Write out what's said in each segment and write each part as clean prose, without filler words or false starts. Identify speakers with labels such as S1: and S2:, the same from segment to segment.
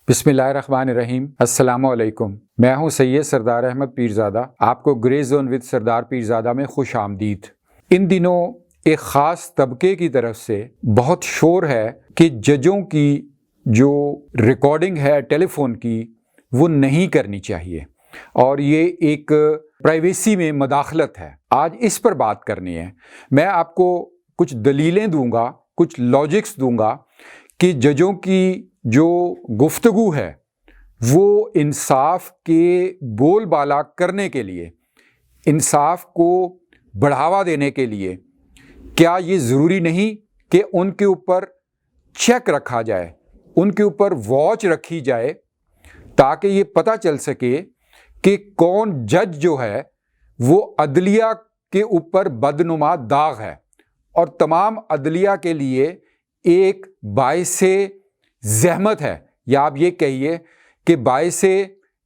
S1: بسم اللہ الرحمن الرحیم۔ السلام علیکم، میں ہوں سید سردار احمد پیرزادہ۔ آپ کو گرے زون وتھ سردار پیرزادہ میں خوش آمدید۔ ان دنوں ایک خاص طبقے کی طرف سے بہت شور ہے کہ ججوں کی جو ریکارڈنگ ہے ٹیلی فون کی وہ نہیں کرنی چاہیے، اور یہ ایک پرائیویسی میں مداخلت ہے۔ آج اس پر بات کرنی ہے۔ میں آپ کو کچھ دلیلیں دوں گا، کچھ لاجکس دوں گا کہ ججوں کی جو گفتگو ہے وہ انصاف کے بول بالا کرنے کے لیے، انصاف کو بڑھاوا دینے کے لیے کیا یہ ضروری نہیں کہ ان کے اوپر چیک رکھا جائے، ان کے اوپر واچ رکھی جائے، تاکہ یہ پتہ چل سکے کہ کون جج جو ہے وہ عدلیہ کے اوپر بدنما داغ ہے، اور تمام عدلیہ کے لیے ایک باعث زحمت ہے، یا آپ یہ کہیے کہ باعث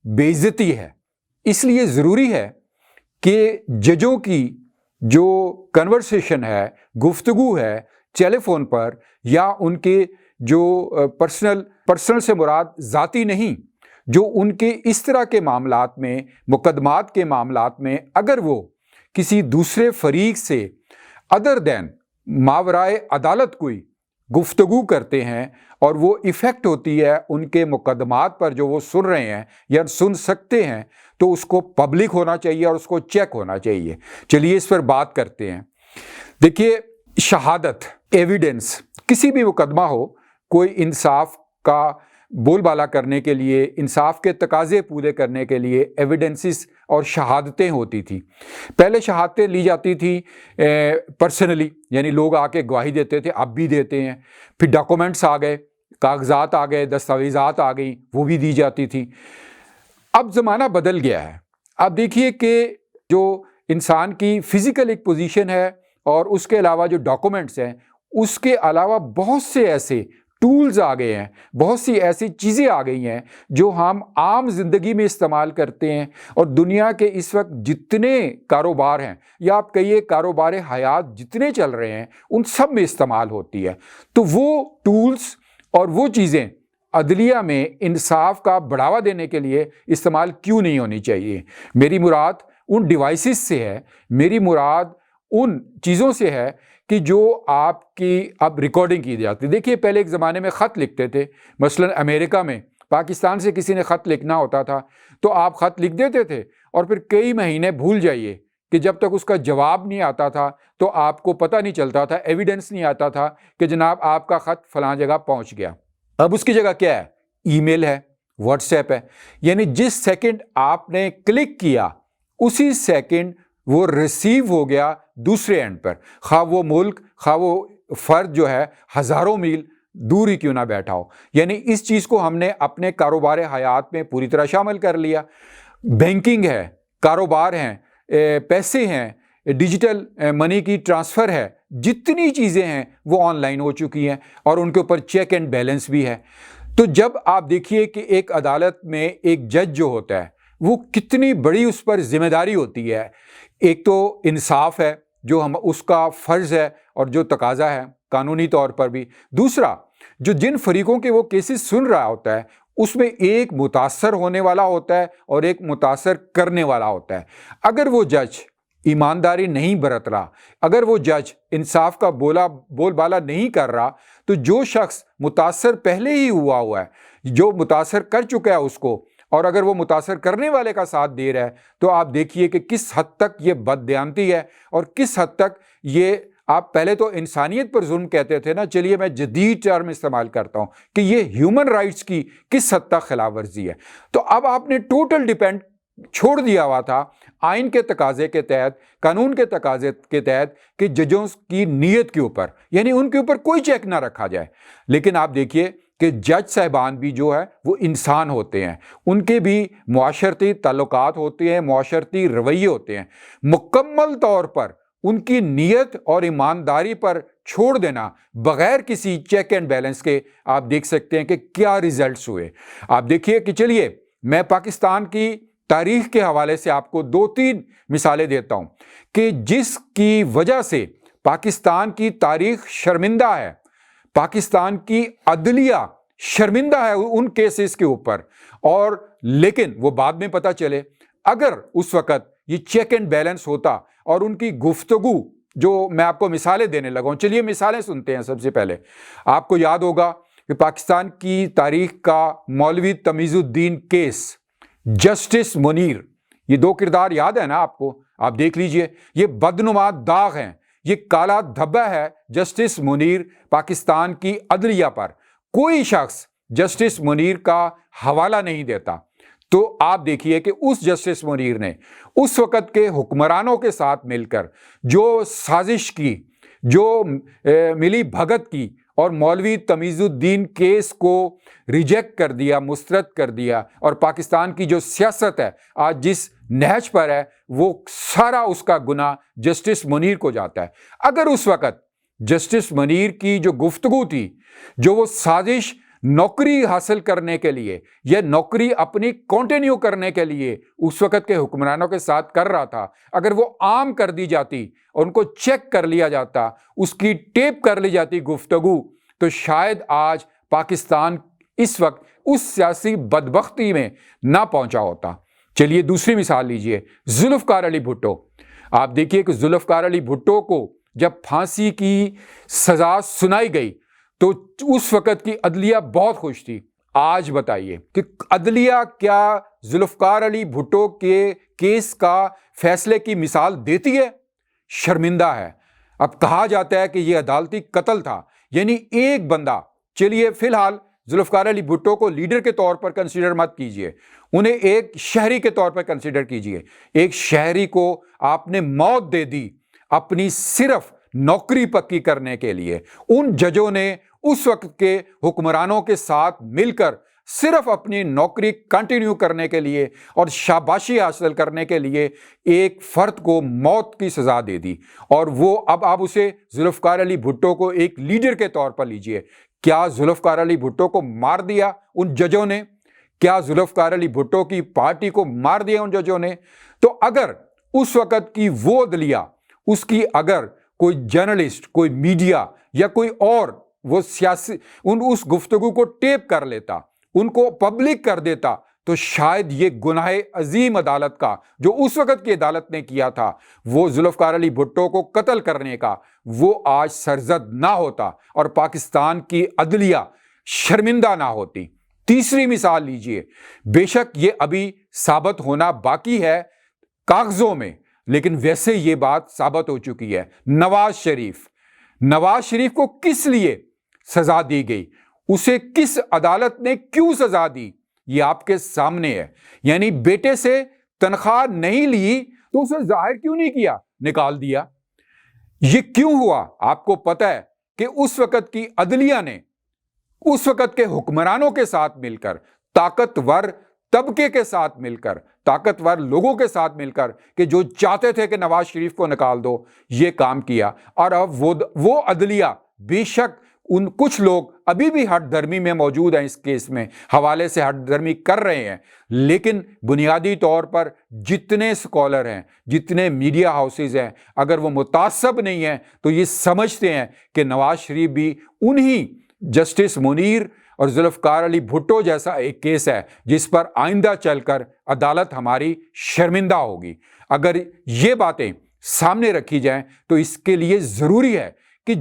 S1: بے عزتی ہے۔ اس لیے ضروری ہے کہ ججوں کی جو کنورسیشن ہے، گفتگو ہے ٹیلی فون پر، یا ان کے جو پرسنل سے مراد ذاتی نہیں، جو ان کے اس طرح کے معاملات میں، مقدمات کے معاملات میں اگر وہ کسی دوسرے فریق سے ادر دین ماورائے عدالت کوئی گفتگو کرتے ہیں اور وہ ایفیکٹ ہوتی ہے ان کے مقدمات پر جو وہ سن رہے ہیں یا سن سکتے ہیں، تو اس کو پبلک ہونا چاہیے اور اس کو چیک ہونا چاہیے۔ چلیے اس پر بات کرتے ہیں۔ دیکھیے، شہادت، ایویڈنس، کسی بھی مقدمہ ہو، کوئی انصاف کا بول بالا کرنے کے لیے، انصاف کے تقاضے پورے کرنے کے لیے ایویڈنسز اور شہادتیں ہوتی تھیں۔ پہلے شہادتیں لی جاتی تھیں پرسنلی، یعنی لوگ آ کے گواہی دیتے تھے، اب بھی دیتے ہیں۔ پھر ڈاکومنٹس آ گئے، کاغذات آ گئے، دستاویزات آ گئیں، وہ بھی دی جاتی تھیں۔ اب زمانہ بدل گیا ہے۔ اب دیکھیے کہ جو انسان کی فزیکل ایک پوزیشن ہے اور اس کے علاوہ جو ڈاکومنٹس ہیں، اس کے علاوہ بہت سے ایسے ٹولز آ گئے ہیں، بہت سی ایسی چیزیں آ گئی ہیں جو ہم عام زندگی میں استعمال کرتے ہیں، اور دنیا کے اس وقت جتنے کاروبار ہیں، یا آپ کہیے کاروبار حیات جتنے چل رہے ہیں، ان سب میں استعمال ہوتی ہے۔ تو وہ ٹولز اور وہ چیزیں عدلیہ میں انصاف کا بڑھاوا دینے کے لیے استعمال کیوں نہیں ہونی چاہیے؟ میری مراد ان ڈیوائسز سے ہے، میری مراد ان چیزوں سے ہے کہ جو آپ کی اب ریکارڈنگ کی جاتی ہے۔ دیکھیے، پہلے ایک زمانے میں خط لکھتے تھے، مثلا امریکہ میں پاکستان سے کسی نے خط لکھنا ہوتا تھا تو آپ خط لکھ دیتے تھے، اور پھر کئی مہینے بھول جائیے کہ جب تک اس کا جواب نہیں آتا تھا تو آپ کو پتہ نہیں چلتا تھا، ایویڈنس نہیں آتا تھا کہ جناب آپ کا خط فلاں جگہ پہنچ گیا۔ اب اس کی جگہ کیا ہے؟ ای میل ہے، واٹس ایپ ہے، یعنی جس سیکنڈ آپ نے کلک کیا اسی سیکنڈ وہ ریسیو ہو گیا دوسرے اینڈ پر، خواہ وہ ملک، خواہ وہ فرد جو ہے ہزاروں میل دور ہی کیوں نہ بیٹھا ہو۔ یعنی اس چیز کو ہم نے اپنے کاروبار حیات میں پوری طرح شامل کر لیا۔ بینکنگ ہے، کاروبار ہیں، پیسے ہیں، ڈیجیٹل منی کی ٹرانسفر ہے، جتنی چیزیں ہیں وہ آن لائن ہو چکی ہیں، اور ان کے اوپر چیک اینڈ بیلنس بھی ہے۔ تو جب آپ دیکھیے کہ ایک عدالت میں ایک جج جو ہوتا ہے وہ کتنی بڑی اس پر ذمہ داری ہوتی ہے۔ ایک تو انصاف ہے جو اس کا فرض ہے اور جو تقاضا ہے قانونی طور پر بھی۔ دوسرا، جو جن فریقوں کے وہ کیسز سن رہا ہوتا ہے اس میں ایک متاثر ہونے والا ہوتا ہے اور ایک متاثر کرنے والا ہوتا ہے۔ اگر وہ جج ایمانداری نہیں برت رہا، اگر وہ جج انصاف کا بول بالا نہیں کر رہا، تو جو شخص متاثر پہلے ہی ہوا ہے، جو متاثر کر چکا ہے اس کو، اور اگر وہ متاثر کرنے والے کا ساتھ دے رہا ہے، تو آپ دیکھیے کہ کس حد تک یہ بددیانتی ہے، اور کس حد تک یہ، آپ پہلے تو انسانیت پر ظلم کہتے تھے نا، چلیے میں جدید ٹرم استعمال کرتا ہوں کہ یہ ہیومن رائٹس کی کس حد تک خلاف ورزی ہے۔ تو اب آپ نے ٹوٹل ڈیپینڈ چھوڑ دیا ہوا تھا آئین کے تقاضے کے تحت، قانون کے تقاضے کے تحت، کہ ججوں کی نیت کے اوپر، یعنی ان کے اوپر کوئی چیک نہ رکھا جائے۔ لیکن آپ دیکھیے کہ جج صاحبان بھی جو ہے وہ انسان ہوتے ہیں، ان کے بھی معاشرتی تعلقات ہوتے ہیں، معاشرتی رویے ہوتے ہیں۔ مکمل طور پر ان کی نیت اور ایمانداری پر چھوڑ دینا بغیر کسی چیک اینڈ بیلنس کے، آپ دیکھ سکتے ہیں کہ کیا ریزلٹس ہوئے۔ آپ دیکھیے کہ چلیے میں پاکستان کی تاریخ کے حوالے سے آپ کو 2-3 مثالیں دیتا ہوں کہ جس کی وجہ سے پاکستان کی تاریخ شرمندہ ہے، پاکستان کی عدلیہ شرمندہ ہے ان کیسز کے اوپر، اور لیکن وہ بعد میں پتہ چلے اگر اس وقت یہ چیک اینڈ بیلنس ہوتا اور ان کی گفتگو، جو میں آپ کو مثالیں دینے لگا ہوں، چلیے مثالیں سنتے ہیں۔ سب سے پہلے آپ کو یاد ہوگا کہ پاکستان کی تاریخ کا مولوی تمیز الدین کیس، جسٹس منیر، یہ دو کردار یاد ہے نا آپ کو؟ آپ دیکھ لیجئے، یہ بدنما داغ ہیں، یہ کالا دھبا ہے جسٹس منیر پاکستان کی عدلیہ پر۔ کوئی شخص جسٹس منیر کا حوالہ نہیں دیتا۔ تو آپ دیکھیے کہ اس جسٹس منیر نے اس وقت کے حکمرانوں کے ساتھ مل کر جو سازش کی، جو ملی بھگت کی، اور مولوی تمیز الدین کیس کو ریجیکٹ کر دیا، مسترد کر دیا، اور پاکستان کی جو سیاست ہے آج جس نہج پر ہے، وہ سارا اس کا گناہ جسٹس منیر کو جاتا ہے۔ اگر اس وقت جسٹس منیر کی جو گفتگو تھی، جو وہ سازش نوکری حاصل کرنے کے لیے یا نوکری اپنی کنٹینیو کرنے کے لیے اس وقت کے حکمرانوں کے ساتھ کر رہا تھا، اگر وہ عام کر دی جاتی اور ان کو چیک کر لیا جاتا، اس کی ٹیپ کر لی جاتی گفتگو، تو شاید آج پاکستان اس وقت اس سیاسی بدبختی میں نہ پہنچا ہوتا۔ چلیے دوسری مثال لیجئے، ذوالفقار علی بھٹو۔ آپ دیکھیے کہ ذوالفقار علی بھٹو کو جب پھانسی کی سزا سنائی گئی تو اس وقت کی عدلیہ بہت خوش تھی۔ آج بتائیے کہ عدلیہ کیا ذوالفقار علی بھٹو کے کیس کا فیصلے کی مثال دیتی ہے؟ شرمندہ ہے۔ اب کہا جاتا ہے کہ یہ عدالتی قتل تھا، یعنی ایک بندہ، چلیے فی الحال ذوالفقار علی بھٹو کو لیڈر کے طور پر کنسیڈر مت کیجئے، انہیں ایک شہری کے طور پر کنسیڈر کیجئے۔ ایک شہری کو آپ نے موت دے دی اپنی صرف نوکری پکی کرنے کے لیے۔ ان ججوں نے اس وقت کے حکمرانوں کے ساتھ مل کر صرف اپنی نوکری کنٹینیو کرنے کے لیے اور شاباشی حاصل کرنے کے لیے ایک فرد کو موت کی سزا دے دی، اور وہ اب آپ اسے ذوالفقار علی بھٹو کو ایک لیڈر کے طور پر لیجئے۔ کیا ذوالفقار علی بھٹو کو مار دیا ان ججوں نے؟ کیا ذوالفقار علی بھٹو کی پارٹی کو مار دیا ان ججوں نے؟ تو اگر اس وقت کی وہ عدلیہ، اس کی اگر کوئی جرنلسٹ، کوئی میڈیا یا کوئی اور وہ سیاسی اس گفتگو کو ٹیپ کر لیتا، ان کو پبلک کر دیتا، تو شاید یہ گناہ عظیم عدالت کا جو اس وقت کی عدالت نے کیا تھا، وہ ذوالفقار علی بھٹو کو قتل کرنے کا، وہ آج سرزد نہ ہوتا اور پاکستان کی عدلیہ شرمندہ نہ ہوتی۔ تیسری مثال لیجئے، بے شک یہ ابھی ثابت ہونا باقی ہے کاغذوں میں، لیکن ویسے یہ بات ثابت ہو چکی ہے۔ نواز شریف کو کس لیے سزا دی گئی؟ اسے کس عدالت نے کیوں سزا دی؟ یہ آپ کے سامنے ہے۔ یعنی بیٹے سے تنخواہ نہیں لی تو اسے ظاہر کیوں نہیں کیا، نکال دیا۔ یہ کیوں ہوا؟ آپ کو پتہ ہے کہ اس وقت کی عدلیہ نے اس وقت کے حکمرانوں کے ساتھ مل کر، طاقتور طبقے کے ساتھ مل کر، طاقتور لوگوں کے ساتھ مل کر، کہ جو چاہتے تھے کہ نواز شریف کو نکال دو، یہ کام کیا۔ اور اب وہ عدلیہ، بے شک ان کچھ لوگ ابھی بھی ہٹ دھرمی میں موجود ہیں، اس کیس میں حوالے سے ہٹ دھرمی کر رہے ہیں، لیکن بنیادی طور پر جتنے سکولر ہیں، جتنے میڈیا ہاؤسز ہیں، اگر وہ متعصب نہیں ہیں تو یہ سمجھتے ہیں کہ نواز شریف بھی انہی جسٹس منیر اور ذوالفقار علی بھٹو جیسا ایک کیس ہے جس پر آئندہ چل کر عدالت ہماری شرمندہ ہوگی۔ اگر یہ باتیں سامنے رکھی جائیں تو اس کے لیے ضروری ہے کہ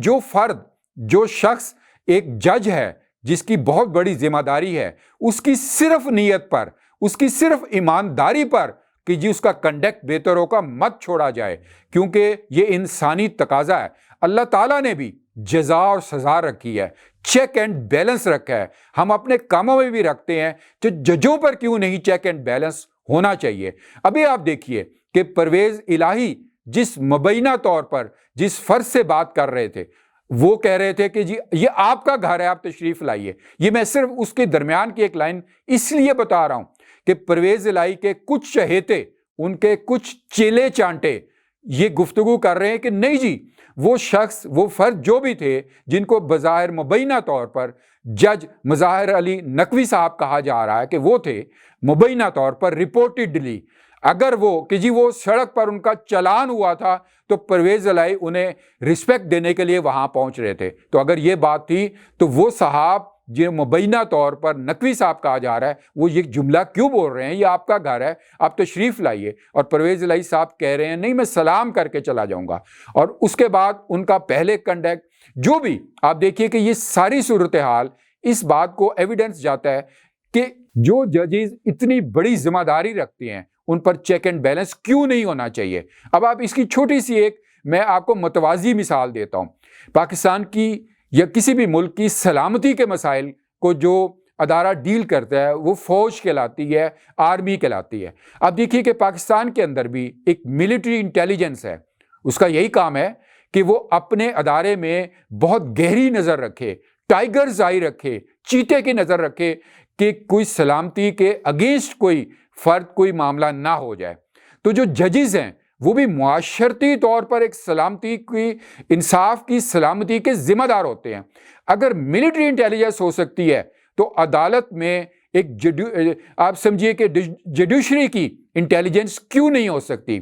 S1: جو شخص ایک جج ہے جس کی بہت بڑی ذمہ داری ہے، اس کی صرف نیت پر، اس کی صرف ایمانداری پر کہ جی اس کا کنڈکٹ بہتر ہوگا، مت چھوڑا جائے، کیونکہ یہ انسانی تقاضا ہے۔ اللہ تعالیٰ نے بھی جزا اور سزا رکھی ہے، چیک اینڈ بیلنس رکھا ہے، ہم اپنے کاموں میں بھی رکھتے ہیں، تو ججوں پر کیوں نہیں چیک اینڈ بیلنس ہونا چاہیے؟ ابھی آپ دیکھیے کہ پرویز الہی جس مبینہ طور پر جس فرض سے بات کر رہے تھے، وہ کہہ رہے تھے کہ جی یہ آپ کا گھر ہے، آپ تشریف لائیے۔ یہ میں صرف اس کے درمیان کی ایک لائن اس لیے بتا رہا ہوں کہ پرویز الہی کے کچھ چہیتے، ان کے کچھ چیلے چانٹے یہ گفتگو کر رہے ہیں کہ نہیں جی، وہ شخص، وہ فرد جو بھی تھے جن کو بظاہر مبینہ طور پر جج مظاہر علی نقوی صاحب کہا جا رہا ہے کہ وہ تھے مبینہ طور پر ریپورٹڈلی، اگر وہ کہ جی وہ سڑک پر ان کا چلان ہوا تھا تو پرویز الہی انہیں رسپیکٹ دینے کے لیے وہاں پہنچ رہے تھے، تو اگر یہ بات تھی تو وہ صاحب جو مبینہ طور پر نقوی صاحب کہا جا رہا ہے وہ یہ جملہ کیوں بول رہے ہیں؟ یہ آپ کا گھر ہے، آپ تشریف لائیے، اور پرویز الہی صاحب کہہ رہے ہیں نہیں میں سلام کر کے چلا جاؤں گا، اور اس کے بعد ان کا پہلے کنڈکٹ جو بھی آپ دیکھیے کہ یہ ساری صورتحال اس بات کو ایویڈنس جاتا ہے کہ جو ججز اتنی بڑی ذمہ داری رکھتے ہیں ان پر چیک اینڈ بیلنس کیوں نہیں ہونا چاہیے۔ اب آپ اس کی چھوٹی سی ایک میں آپ کو متوازی مثال دیتا ہوں۔ پاکستان کی یا کسی بھی ملک کی سلامتی کے مسائل کو جو ادارہ ڈیل کرتا ہے وہ فوج کہلاتی ہے، آرمی کہلاتی ہے۔ اب دیکھیے کہ پاکستان کے اندر بھی ایک ملٹری انٹیلیجنس ہے، اس کا یہی کام ہے کہ وہ اپنے ادارے میں بہت گہری نظر رکھے، ٹائیگرز آئی رکھے، چیتے کی نظر رکھے کہ کوئی سلامتی کے اگینسٹ کوئی فرد کوئی معاملہ نہ ہو جائے۔ تو جو ججز ہیں وہ بھی معاشرتی طور پر ایک سلامتی کی، انصاف کی سلامتی کے ذمہ دار ہوتے ہیں۔ اگر ملٹری انٹیلیجنس ہو سکتی ہے تو عدالت میں ایک آپ سمجھیے کہ جوڈیشری کی انٹیلیجنس کیوں نہیں ہو سکتی؟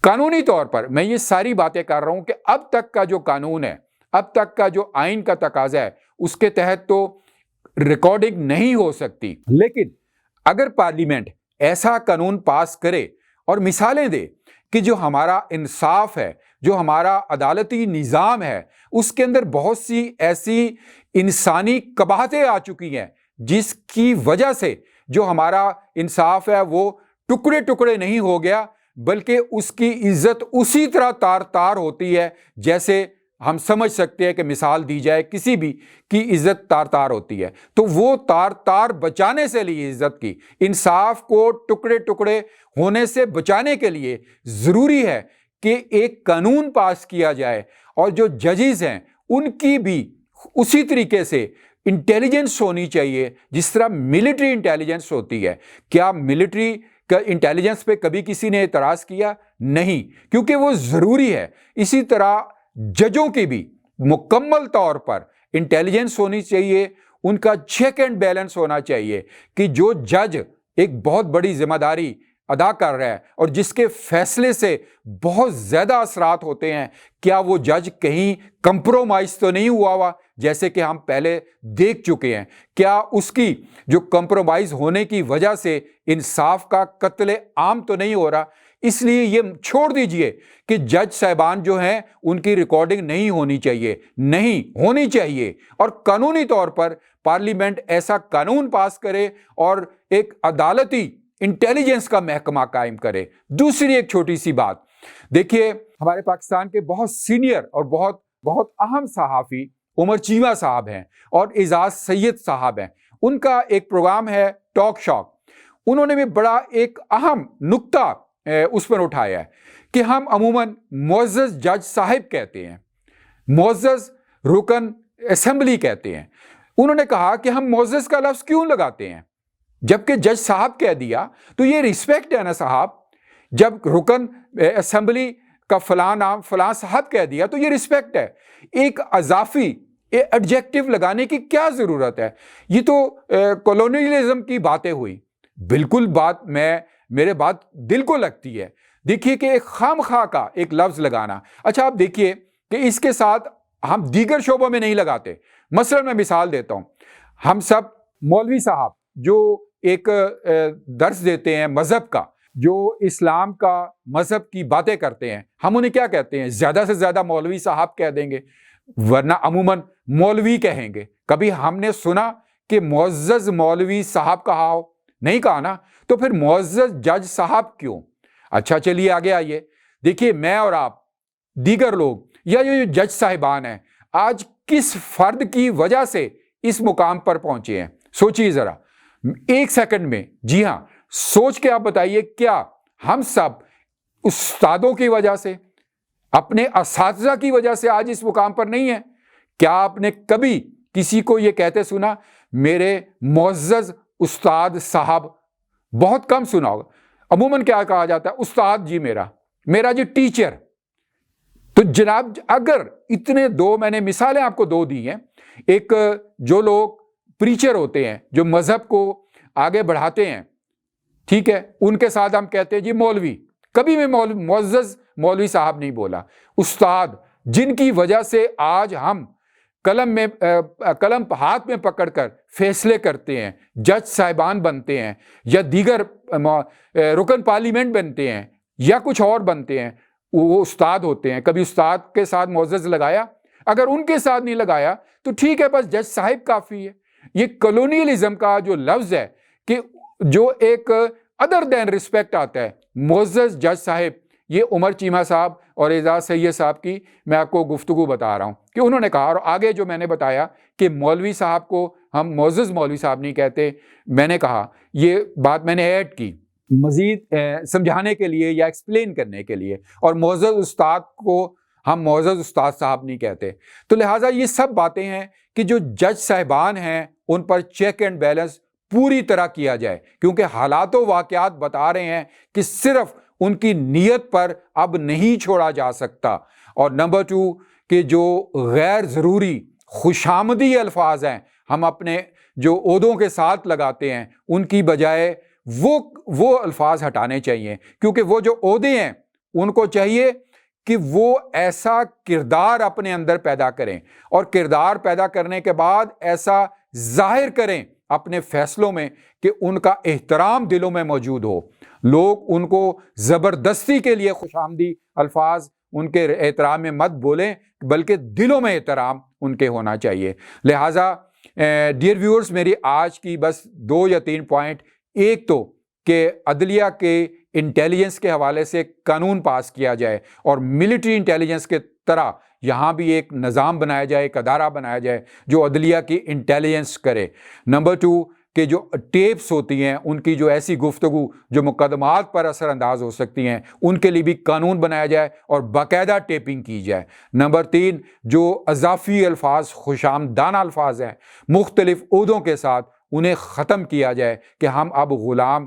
S1: قانونی طور پر میں یہ ساری باتیں کر رہا ہوں کہ اب تک کا جو قانون ہے، اب تک کا جو آئین کا تقاضا ہے، اس کے تحت تو ریکارڈنگ نہیں ہو سکتی، لیکن اگر پارلیمنٹ ایسا قانون پاس کرے اور مثالیں دے کہ جو ہمارا انصاف ہے، جو ہمارا عدالتی نظام ہے، اس کے اندر بہت سی ایسی انسانی قباحتیں آ چکی ہیں جس کی وجہ سے جو ہمارا انصاف ہے وہ ٹکڑے ٹکڑے نہیں ہو گیا، بلکہ اس کی عزت اسی طرح تار تار ہوتی ہے جیسے ہم سمجھ سکتے ہیں کہ مثال دی جائے کسی بھی کی عزت تار تار ہوتی ہے، تو وہ تار تار بچانے سے لیے عزت کی، انصاف کو ٹکڑے ٹکڑے ہونے سے بچانے کے لیے ضروری ہے کہ ایک قانون پاس کیا جائے، اور جو ججز ہیں ان کی بھی اسی طریقے سے انٹیلیجنس ہونی چاہیے جس طرح ملٹری انٹیلیجنس ہوتی ہے۔ کیا ملٹری کا انٹیلیجنس پہ کبھی کسی نے اعتراض کیا؟ نہیں، کیونکہ وہ ضروری ہے۔ اسی طرح ججوں کی بھی مکمل طور پر انٹیلیجنس ہونی چاہیے، ان کا چیک اینڈ بیلنس ہونا چاہیے کہ جو جج ایک بہت بڑی ذمہ داری ادا کر رہا ہے اور جس کے فیصلے سے بہت زیادہ اثرات ہوتے ہیں، کیا وہ جج کہیں کمپرومائز تو نہیں ہوا جیسے کہ ہم پہلے دیکھ چکے ہیں؟ کیا اس کی جو کمپرومائز ہونے کی وجہ سے انصاف کا قتل عام تو نہیں ہو رہا؟ اس لیے یہ چھوڑ دیجئے کہ جج صاحبان جو ہیں ان کی ریکارڈنگ نہیں ہونی چاہیے، نہیں ہونی چاہیے، اور قانونی طور پر پارلیمنٹ ایسا قانون پاس کرے اور ایک عدالتی انٹیلیجنس کا محکمہ قائم کرے۔ دوسری ایک چھوٹی سی بات دیکھیے، ہمارے پاکستان کے بہت سینئر اور بہت اہم صحافی عمر چیمہ صاحب ہیں اور اعزاز سید صاحب ہیں، ان کا ایک پروگرام ہے ٹاک شاک، انہوں نے بھی بڑا ایک اہم نقطہ اس پر اٹھایا ہے کہ ہم عموماً معزز جج صاحب کہتے ہیں، معزز رکن اسمبلی کہتے ہیں۔ انہوں نے کہا کہ ہم معزز کا لفظ کیوں لگاتے ہیں؟ جبکہ جج صاحب کہہ دیا تو یہ ریسپیکٹ ہے نا صاحب، جب رکن اسمبلی کا فلاں نام فلاں صاحب کہہ دیا تو یہ ریسپیکٹ ہے، ایک اضافی ایڈجیکٹو لگانے کی کیا ضرورت ہے؟ یہ تو کولونیلزم کی باتیں ہوئی، بالکل بات میرے بات دل کو لگتی ہے۔ دیکھیے کہ ایک خام خواہ کا ایک لفظ لگانا، اچھا آپ دیکھیے کہ اس کے ساتھ ہم دیگر شعبوں میں نہیں لگاتے۔ مثلا میں مثال دیتا ہوں، ہم سب مولوی صاحب جو ایک درس دیتے ہیں مذہب کا، جو اسلام کا مذہب کی باتیں کرتے ہیں، ہم انہیں کیا کہتے ہیں؟ زیادہ سے زیادہ مولوی صاحب کہہ دیں گے، ورنہ عموماً مولوی کہیں گے۔ کبھی ہم نے سنا کہ معزز مولوی صاحب کہا ہو؟ نہیں کہا نا، تو پھر معزز جج صاحب کیوں؟ اچھا چلیے آگے آئیے، دیکھیے میں اور آپ دیگر لوگ یا جو جج صاحبان ہیں آج کس فرد کی وجہ سے اس مقام پر پہنچے ہیں؟ سوچیے ذرا ایک سیکنڈ میں، جی ہاں سوچ کے آپ بتائیے، کیا ہم سب استادوں کی وجہ سے، اپنے اساتذہ کی وجہ سے آج اس مقام پر نہیں ہیں؟ کیا آپ نے کبھی کسی کو یہ کہتے سنا میرے معزز استاد صاحب؟ بہت کم سنا ہوگا۔ عموماً کیا کہا جاتا ہے؟ استاد جی، میرا جی ٹیچر۔ تو جناب اگر اتنے دو میں نے مثالیں آپ کو دو دی ہیں، ایک جو لوگ پریچر ہوتے ہیں جو مذہب کو آگے بڑھاتے ہیں، ٹھیک ہے، ان کے ساتھ ہم کہتے ہیں جی مولوی، کبھی میں معزز مولوی صاحب نہیں بولا، استاد، جن کی وجہ سے آج ہم قلم ہاتھ میں پکڑ کر فیصلے کرتے ہیں، جج صاحبان بنتے ہیں، یا دیگر رکن پارلیمنٹ بنتے ہیں، یا کچھ اور بنتے ہیں، وہ استاد ہوتے ہیں. کبھی استاد کے ساتھ معزز لگایا، اگر ان کے ساتھ نہیں لگایا تو ٹھیک ہے، بس جج صاحب کافی ہے. یہ کلونیلزم کا جو لفظ ہے کہ جو ایک ادر دین رسپیکٹ آتا ہے، معزز جج صاحب، یہ عمر چیمہ صاحب اور اعزاز سید صاحب کی میں آپ کو گفتگو بتا رہا ہوں کہ انہوں نے کہا. اور آگے جو میں نے بتایا کہ مولوی صاحب کو ہم معزز مولوی صاحب نہیں کہتے، میں نے کہا یہ بات میں نے ایڈ کی مزید سمجھانے کے لیے یا ایکسپلین کرنے کے لیے. اور معزز استاد کو ہم معزز استاد صاحب نہیں کہتے. تو لہٰذا یہ سب باتیں ہیں کہ جو جج صاحبان ہیں ان پر چیک اینڈ بیلنس پوری طرح کیا جائے، کیونکہ حالات و واقعات بتا رہے ہیں کہ صرف ان کی نیت پر اب نہیں چھوڑا جا سکتا. اور نمبر 2 کہ جو غیر ضروری خوشامدی الفاظ ہیں ہم اپنے جو عہدوں کے ساتھ لگاتے ہیں، ان کی بجائے وہ الفاظ ہٹانے چاہیے، کیونکہ وہ جو عہدے ہیں ان کو چاہیے کہ وہ ایسا کردار اپنے اندر پیدا کریں، اور کردار پیدا کرنے کے بعد ایسا ظاہر کریں اپنے فیصلوں میں کہ ان کا احترام دلوں میں موجود ہو. لوگ ان کو زبردستی کے لیے خوش آمدی الفاظ ان کے احترام میں مت بولیں، بلکہ دلوں میں احترام ان کے ہونا چاہیے. لہٰذا ڈیئر ویورز، میری آج کی بس 2 یا 3 پوائنٹ. ایک تو کہ عدلیہ کے انٹیلیجنس کے حوالے سے قانون پاس کیا جائے، اور ملٹری انٹیلیجنس کے طرح یہاں بھی ایک نظام بنایا جائے، ایک ادارہ بنایا جائے جو عدلیہ کی انٹیلیجنس کرے. نمبر 2 کہ جو ٹیپس ہوتی ہیں ان کی جو ایسی گفتگو جو مقدمات پر اثر انداز ہو سکتی ہیں، ان کے لیے بھی قانون بنایا جائے اور باقاعدہ ٹیپنگ کی جائے. نمبر 3 جو اضافی الفاظ، خوش آمدانہ الفاظ ہیں مختلف عہدوں کے ساتھ، انہیں ختم کیا جائے کہ ہم اب غلام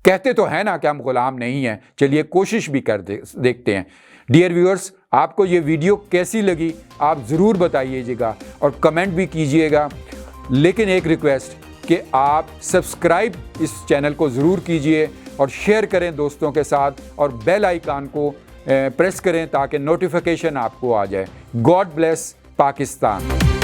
S1: کہتے تو ہیں نا کہ ہم غلام نہیں ہیں، چلیے کوشش بھی کر دیکھتے ہیں. ڈیئر ویورز، آپ کو یہ ویڈیو کیسی لگی آپ ضرور بتائیے گا اور کمنٹ بھی کیجئے گا. لیکن ایک ریکویسٹ کہ آپ سبسکرائب اس چینل کو ضرور کیجئے اور شیئر کریں دوستوں کے ساتھ، اور بیل آئیکن کو پریس کریں تاکہ نوٹیفیکیشن آپ کو آ جائے. God bless Pakistan.